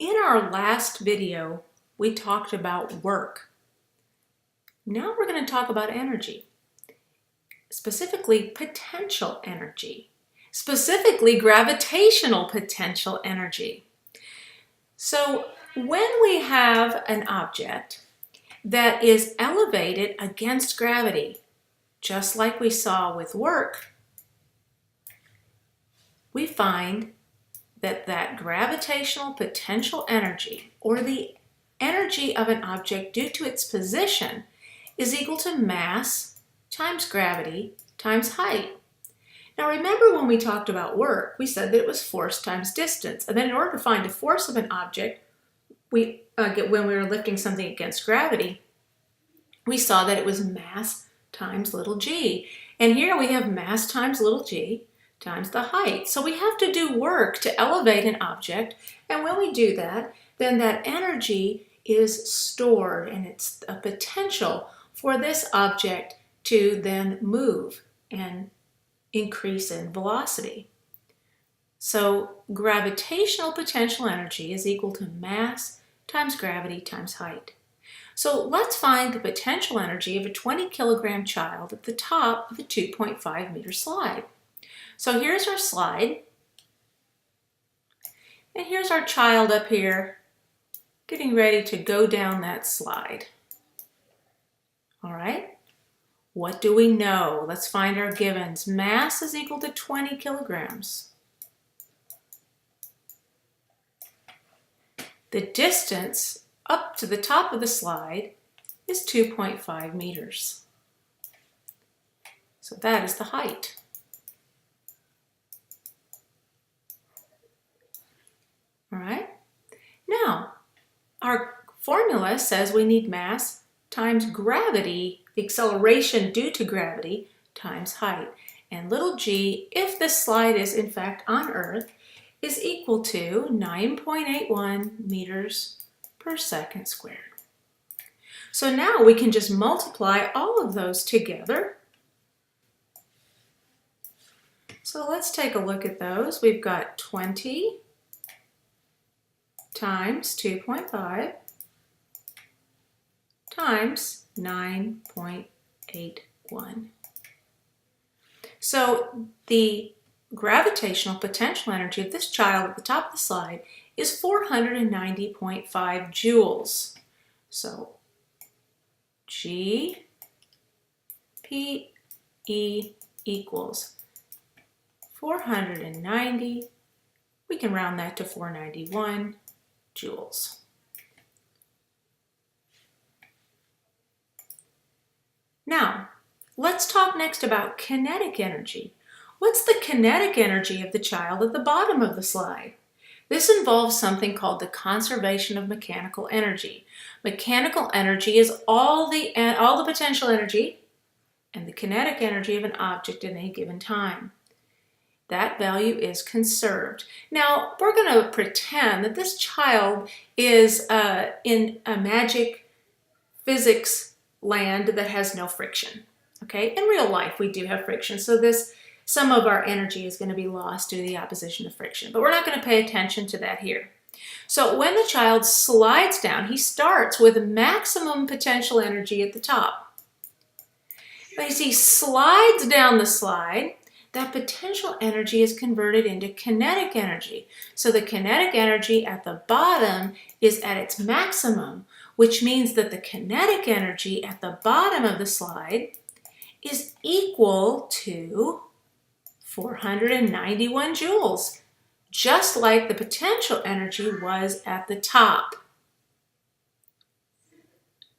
In our last video, we talked about work. Now we're going to talk about energy, specifically potential energy, specifically gravitational potential energy. So when we have an object that is elevated against gravity, just like we saw with work, we find that gravitational potential energy, or the energy of an object due to its position, is equal to mass times gravity times height. Now remember when we talked about work, we said that it was force times distance. And then in order to find the force of an object, when we were lifting something against gravity, we saw that it was mass times little g. And here we have mass times little g times the height. So we have to do work to elevate an object, and when we do that, then that energy is stored, and it's a potential for this object to then move and increase in velocity. So gravitational potential energy is equal to mass times gravity times height. So let's find the potential energy of a 20 kilogram child at the top of a 2.5 meter slide. So here's our slide, and here's our child up here getting ready to go down that slide. All right, what do we know? Let's find our givens. Mass is equal to 20 kilograms. The distance up to the top of the slide is 2.5 meters. So that is the height. All right, now our formula says we need mass times gravity, the acceleration due to gravity, times height. And little g, if this slide is in fact on Earth, is equal to 9.81 meters per second squared. So now we can just multiply all of those together. So let's take a look at those. We've got 20 times 2.5 times 9.81. So the gravitational potential energy of this child at the top of the slide is 490.5 joules. So G P E equals 490, we can round that to 491 joules. Now, let's talk next about kinetic energy. What's the kinetic energy of the child at the bottom of the slide? This involves something called the conservation of mechanical energy. Mechanical energy is all the potential energy and the kinetic energy of an object at any given time. That value is conserved. Now, we're going to pretend that this child is in a magic physics land that has no friction. Okay, in real life we do have friction, so some of our energy is going to be lost due to the opposition of friction, but we're not going to pay attention to that here. So when the child slides down, he starts with maximum potential energy at the top. As he slides down the slide, that potential energy is converted into kinetic energy. So the kinetic energy at the bottom is at its maximum, which means that the kinetic energy at the bottom of the slide is equal to 491 joules, just like the potential energy was at the top.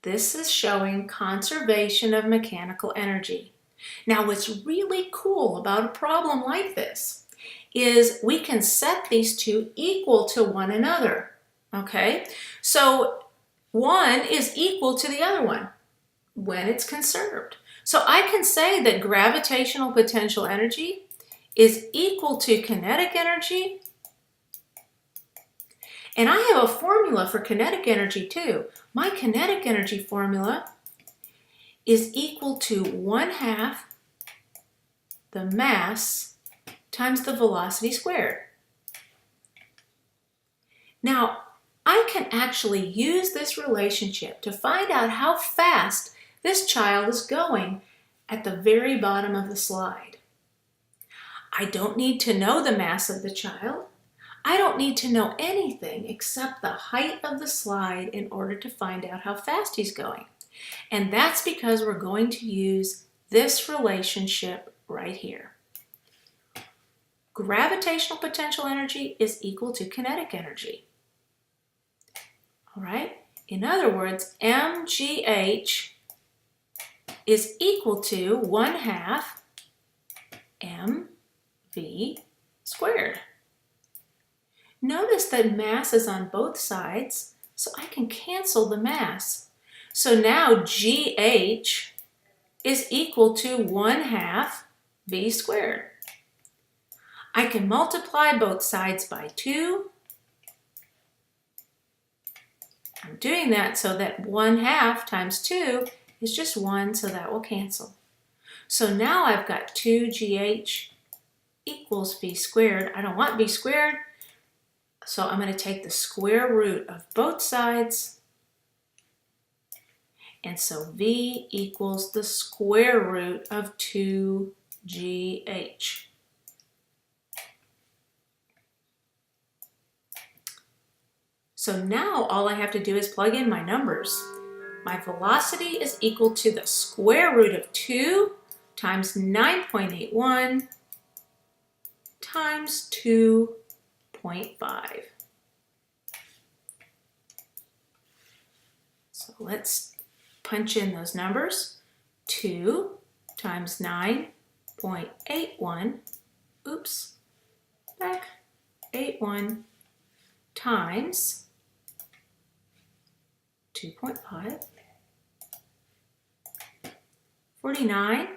This is showing conservation of mechanical energy. Now, what's really cool about a problem like this is we can set these two equal to one another, okay? So one is equal to the other one when it's conserved. So I can say that gravitational potential energy is equal to kinetic energy, and I have a formula for kinetic energy too. My kinetic energy formula is equal to 1/2 the mass times the velocity squared. Now, I can actually use this relationship to find out how fast this child is going at the very bottom of the slide. I don't need to know the mass of the child. I don't need to know anything except the height of the slide in order to find out how fast he's going. And that's because we're going to use this relationship right here. Gravitational potential energy is equal to kinetic energy. All right? In other words, mgh is equal to 1/2 mv squared. Notice that mass is on both sides, so I can cancel the mass. So now GH is equal to 1/2 v squared. I can multiply both sides by 2. I'm doing that so that 1/2 times 2 is just 1, so that will cancel. So now I've got 2GH equals v squared. I don't want v squared, so I'm going to take the square root of both sides. And so v equals the square root of 2GH. So now all I have to do is plug in my numbers. My velocity is equal to the square root of 2 times 9.81 times 2.5. So let's punch in those numbers. 2 times 9.81, 81 times 2.5, 49.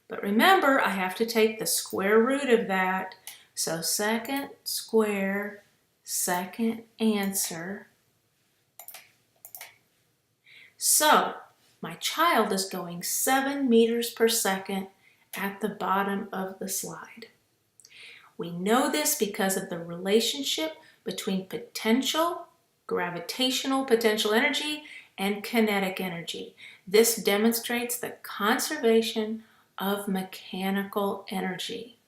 But remember, I have to take the square root of that. So second square, second answer. So my child is going 7 meters per second at the bottom of the slide. We know this because of the relationship between gravitational potential energy, and kinetic energy. This demonstrates the conservation of mechanical energy.